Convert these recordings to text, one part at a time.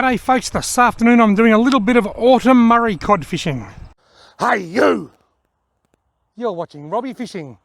G'day folks, this afternoon I'm doing a little bit of autumn Murray cod fishing. Hey you! You're watching Robbie Fishing.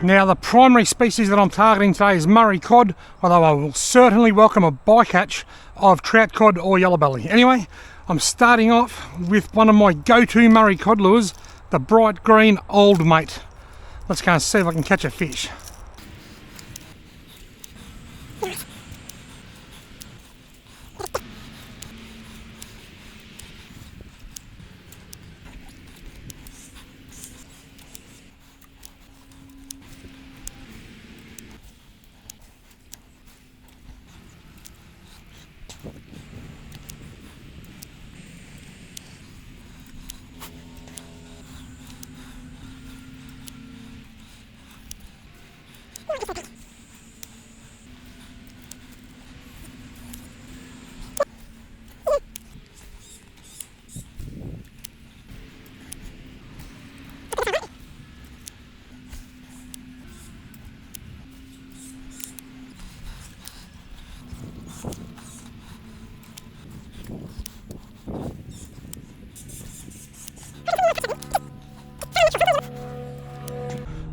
Now the primary species that I'm targeting today is Murray cod, although I will certainly welcome a bycatch of trout cod or yellowbelly. Anyway, I'm starting off with one of my go-to Murray cod lures, the bright green Old Mate. Let's go and see if I can catch a fish.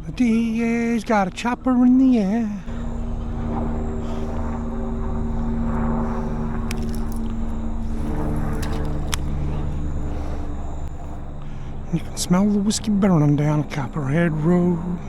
The DA's got a chopper in the air. You can smell the whiskey burning down Copperhead Road.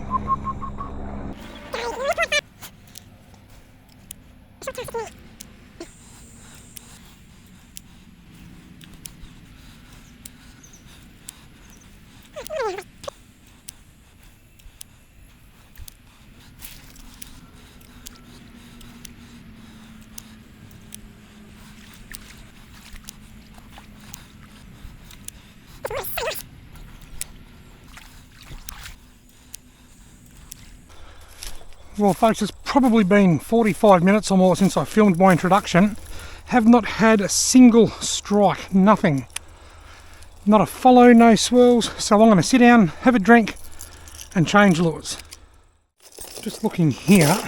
Well folks, it's probably been 45 minutes or more since I filmed my introduction. Have not had a single strike, nothing. Not a follow, no swirls, so I'm going to sit down, have a drink and change lures. Just looking here,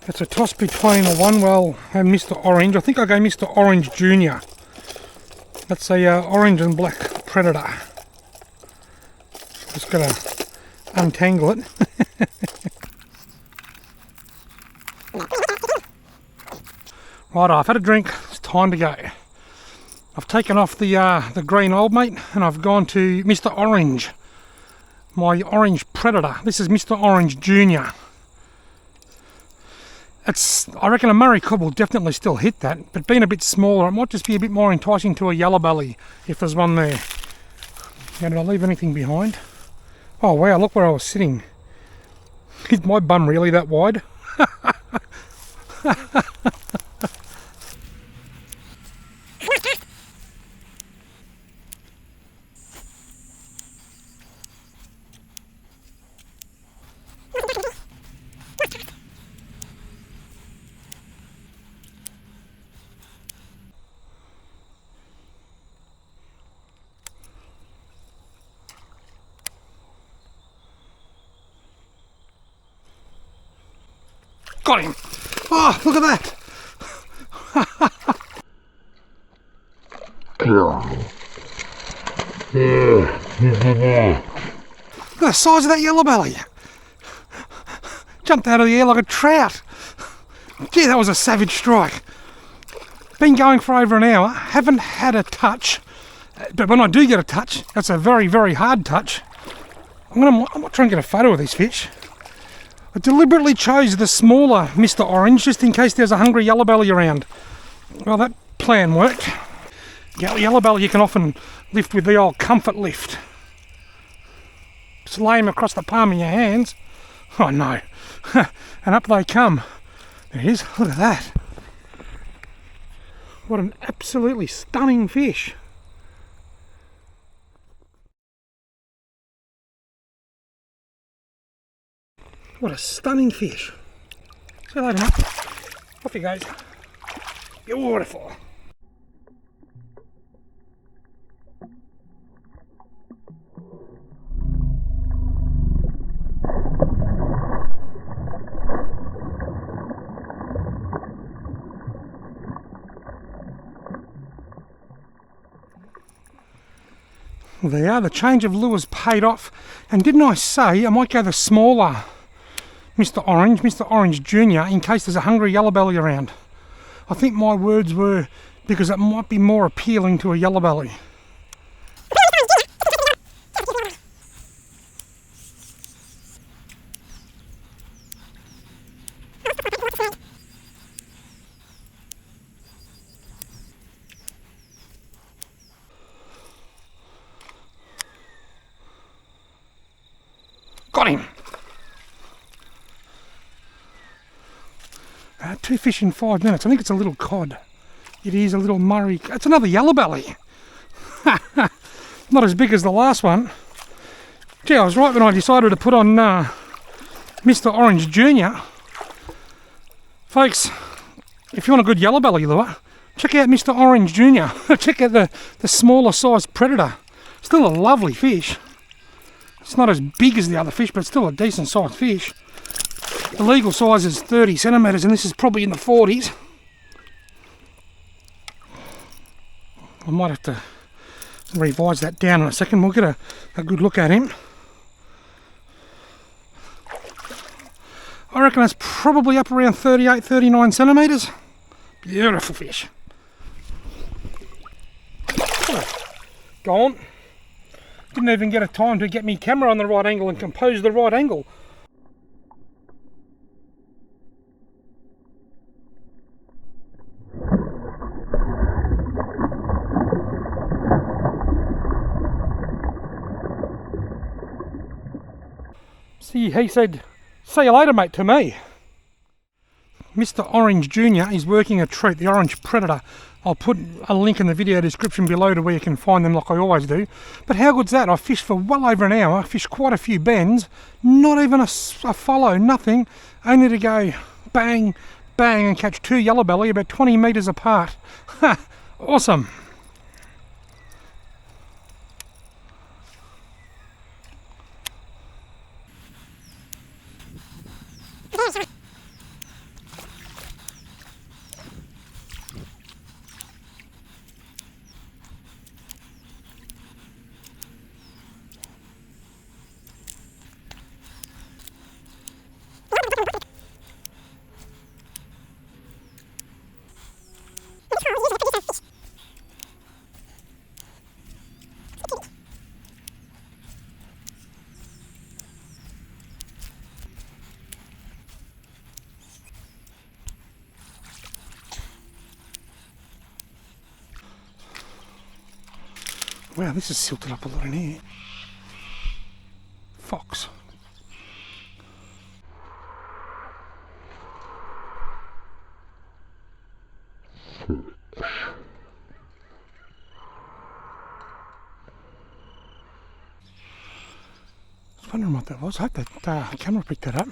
it's a toss between a One Well and Mr. Orange. I think I'll go Mr. Orange Junior. That's a orange and black predator. Just got to untangle it. Right, I've had a drink, it's time to go. I've taken off the green Old Mate and I've gone to Mr. Orange, my orange predator. This is Mr. Orange Junior. I reckon a Murray cod will definitely still hit that, but being a bit smaller, it might just be a bit more enticing to a yellowbelly if there's one there. Now, did I leave anything behind? Oh wow, look where I was sitting. Is my bum really that wide? Got him! Oh, look at that! Look at the size of that yellowbelly! Jumped out of the air like a trout! Gee, that was a savage strike! Been going for over an hour, haven't had a touch, but when I do get a touch, that's a very, very hard touch. I'm gonna try and get a photo of these fish. I deliberately chose the smaller Mr. Orange just in case there's a hungry yellowbelly around. Well, that plan worked. Yellowbelly you can often lift with the old comfort lift. Just lay them across the palm of your hands. Oh no. And up they come. There it is. Look at that. What an absolutely stunning fish. What a stunning fish. See you later, mate. Off he goes. Beautiful. Well, there you are, the change of lures paid off. And didn't I say I might go the smaller Mr. Orange Jr., in case there's a hungry yellowbelly around. I think my words were because it might be more appealing to a yellowbelly. Got him! 2 fish in 5 minutes. I think it's a little cod. It is a little Murray. It's another yellowbelly. Not as big as the last one. Gee, I was right when I decided to put on Mr. Orange Jr. Folks, if you want a good yellowbelly lure, check out Mr. Orange Jr. Check out the smaller sized predator. Still a lovely fish. It's not as big as the other fish, but it's still a decent sized fish. The legal size is 30 centimetres and this is probably in the 40s. I might have to revise that down in a second. We'll get a good look at him. I reckon that's probably up around 38, 39 centimetres. Beautiful fish. Gone. Didn't even get a time to get me camera on the right angle and compose the right angle. See, he said, "See you later, mate," to me. Mr. Orange Jr. is working a treat, the orange predator. I'll put a link in the video description below to where you can find them like I always do. But how good's that? I fished for well over an hour, fished quite a few bends, not even a follow, nothing, only to go bang, bang and catch 2 yellowbelly about 20 metres apart. Ha! Awesome. Wow, this is silted up a lot in here. Fox. I was wondering what that was. I hope that camera picked that up.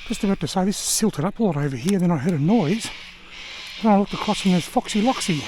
Just about to say this is silted up a lot over here, then I heard a noise. Then I looked across and there's Foxy Loxy.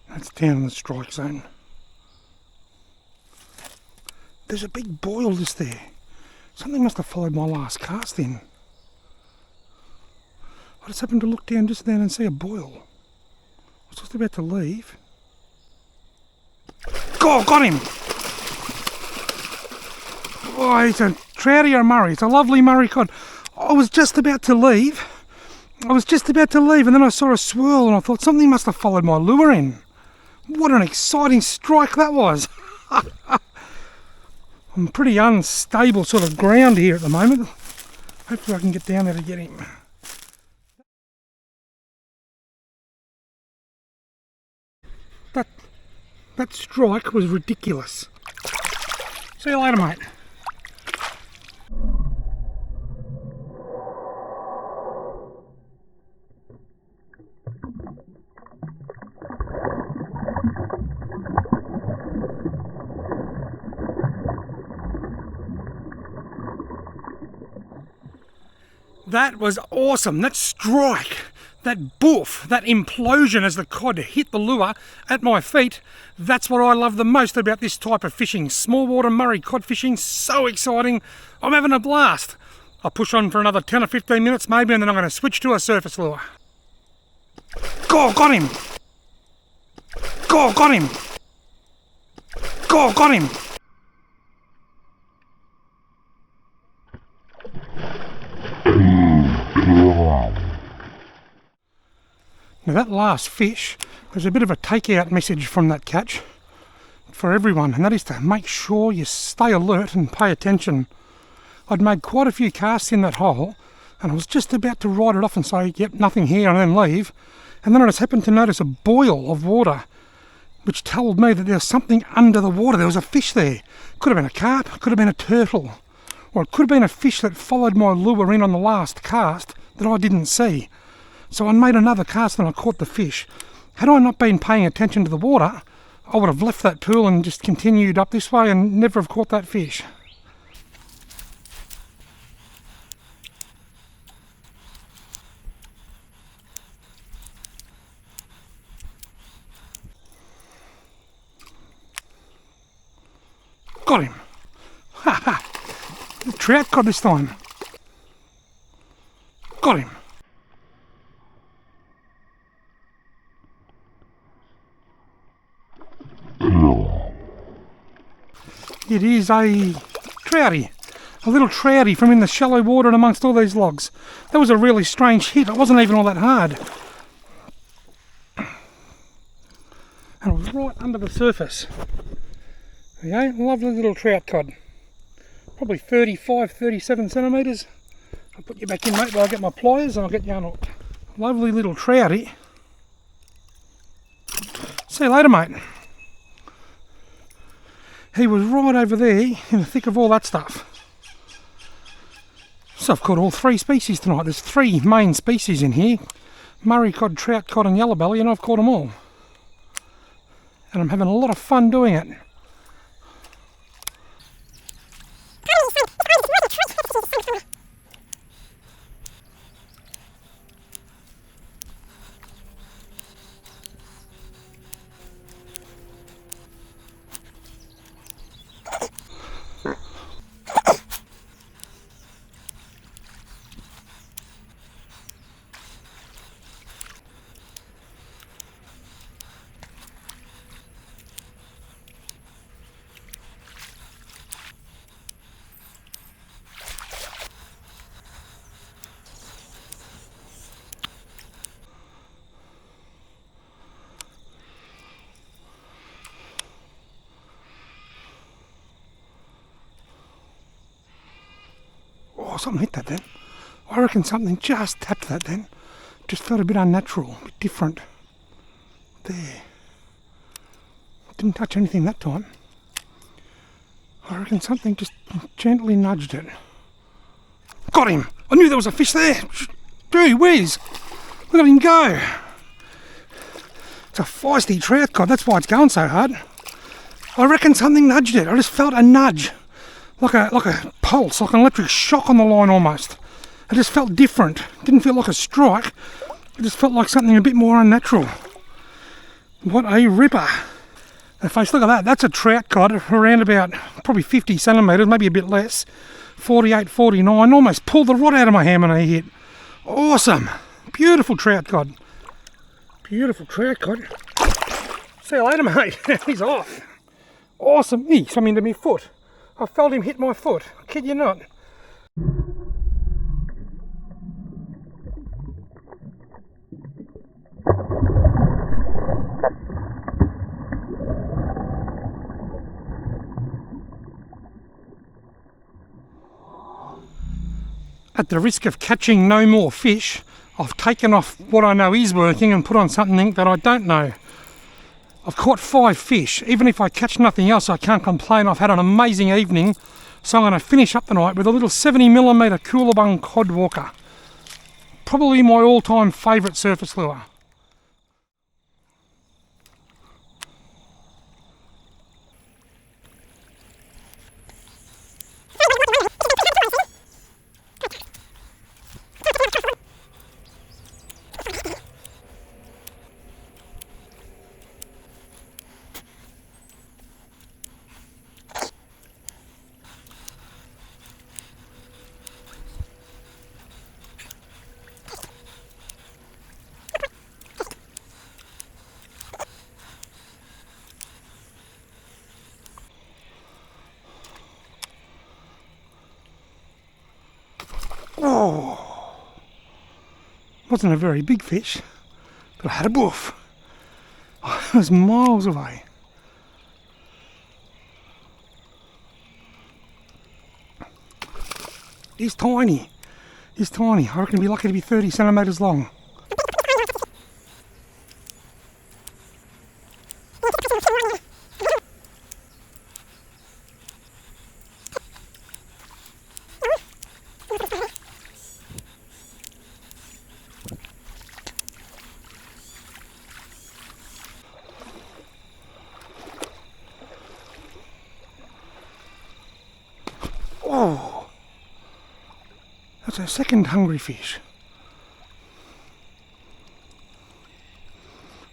That's down in the strike zone. there's a big boil just there. Something must have followed my last cast in. I just happened to look down just then and see a boil. I was just about to leave. Oh, got him! Oh, it's a trouty or a Murray. It's a lovely Murray cod. I was just about to leave. And then I saw a swirl and I thought something must have followed my lure in. What an exciting strike that was. I'm pretty unstable sort of ground here at the moment. Hopefully I can get down there to get him. That strike was ridiculous. See you later, mate. That was awesome. That strike, that boof, that implosion as the cod hit the lure at my feet. That's what I love the most about this type of fishing. Small water Murray cod fishing, so exciting. I'm having a blast. I'll push on for another 10 or 15 minutes maybe, and then I'm going to switch to a surface lure. Oh, got him. Oh, got him. Oh, got him. Now that last fish was a bit of a takeout message from that catch for everyone, and that is to make sure you stay alert and pay attention. I'd made quite a few casts in that hole and I was just about to write it off and say, yep, nothing here, and then leave. And then I just happened to notice a boil of water, which told me that there was something under the water. There was a fish there. Could have been a carp, could have been a turtle, or it could have been a fish that followed my lure in on the last cast that I didn't see. So I made another cast and I caught the fish. Had I not been paying attention to the water, I would have left that pool and just continued up this way and never have caught that fish. Got him. Ha ha. The trout cod this time. Got him. It is a trouty, a little trouty from in the shallow water and amongst all these logs. That was a really strange hit. It wasn't even all that hard. And it was right under the surface. There you go, lovely little trout cod. Probably 35, 37 centimetres. I'll put you back in, mate, while I get my pliers and I'll get you unhooked. Lovely little trouty. See you later, mate. He was right over there in the thick of all that stuff. So I've caught all three species tonight. There's three main species in here. Murray cod, trout cod and yellowbelly, and I've caught them all. And I'm having a lot of fun doing it. Oh, something hit that then. I reckon something just tapped that then. Just felt a bit unnatural, a bit different. There. Didn't touch anything that time. I reckon something just gently nudged it. Got him! I knew there was a fish there! Gee whiz! Look at him go! It's a feisty trout cod, that's why it's going so hard. I reckon something nudged it. I just felt a nudge. Like a pulse, like an electric shock on the line almost. It just felt different. Didn't feel like a strike. It just felt like something a bit more unnatural. What a ripper. Folks, look at that. That's a trout cod around about probably 50 centimetres, maybe a bit less. 48, 49. Almost pulled the rod out of my hand when I hit. Awesome. Beautiful trout cod. Beautiful trout cod. See you later, mate. He's off. Awesome. He swam into my foot. I felt him hit my foot. I kid you not. At the risk of catching no more fish, I've taken off what I know is working and put on something that I don't know. I've caught 5 fish. Even if I catch nothing else, I can't complain. I've had an amazing evening. So I'm going to finish up the night with a little 70mm Coolabung cod walker. Probably my all-time favourite surface lure. Oh, wasn't a very big fish, but I had a boof. Oh, it was miles away. He's tiny. He's tiny. I reckon he'd be lucky to be 30 centimetres long. Oh, that's our second hungry fish.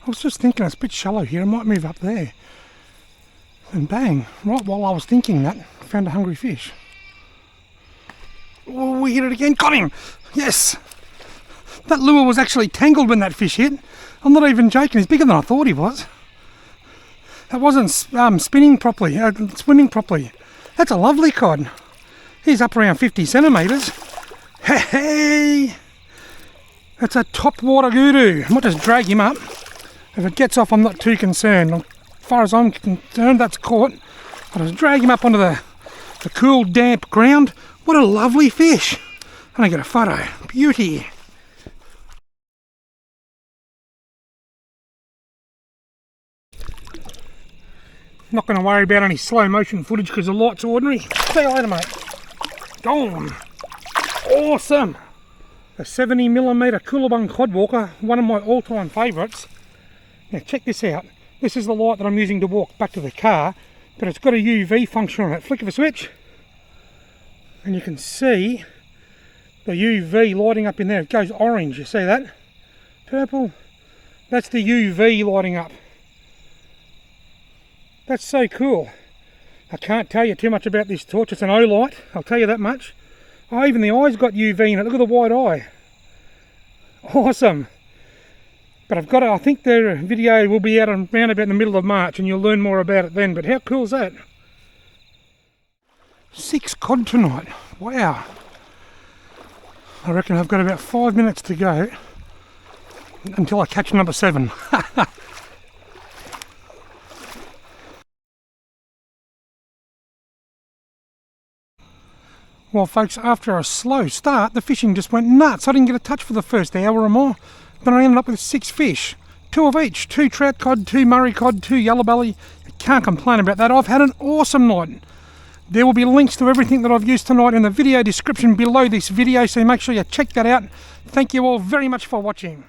I was just thinking it's a bit shallow here, I might move up there. And bang, right while I was thinking that, found a hungry fish. Oh, we hit it again, got him! Yes! That lure was actually tangled when that fish hit. I'm not even joking, he's bigger than I thought he was. That wasn't spinning properly, swimming properly. That's a lovely cod. He's up around 50 centimetres. Hey! That's a top water guru. I might just drag him up. If it gets off, I'm not too concerned. As far as I'm concerned, that's caught. I'll just drag him up onto the cool, damp ground. What a lovely fish. And I get a photo. Beauty. Not going to worry about any slow motion footage because the light's ordinary. See you later, mate. Gone. Awesome. A 70mm Coolabung cod walker, one of my all-time favourites. Now check this out. This is the light that I'm using to walk back to the car, but it's got a UV function on it. Flick of a switch, and you can see the UV lighting up in there. It goes orange. You see that? Purple. That's the UV lighting up. That's so cool. I can't tell you too much about this torch. It's an O-light, I'll tell you that much. Oh, even the eye's got UV in it. Look at the white eye. Awesome. But I think the video will be out around about in the middle of March and you'll learn more about it then. But how cool is that? 6 cod tonight. Wow. I reckon I've got about 5 minutes to go until I catch number 7. Well folks, after a slow start, the fishing just went nuts. I didn't get a touch for the first hour or more. Then I ended up with 6 fish. 2 of each. 2 trout cod, 2 Murray cod, 2 yellowbelly. Can't complain about that. I've had an awesome night. There will be links to everything that I've used tonight in the video description below this video, so make sure you check that out. Thank you all very much for watching.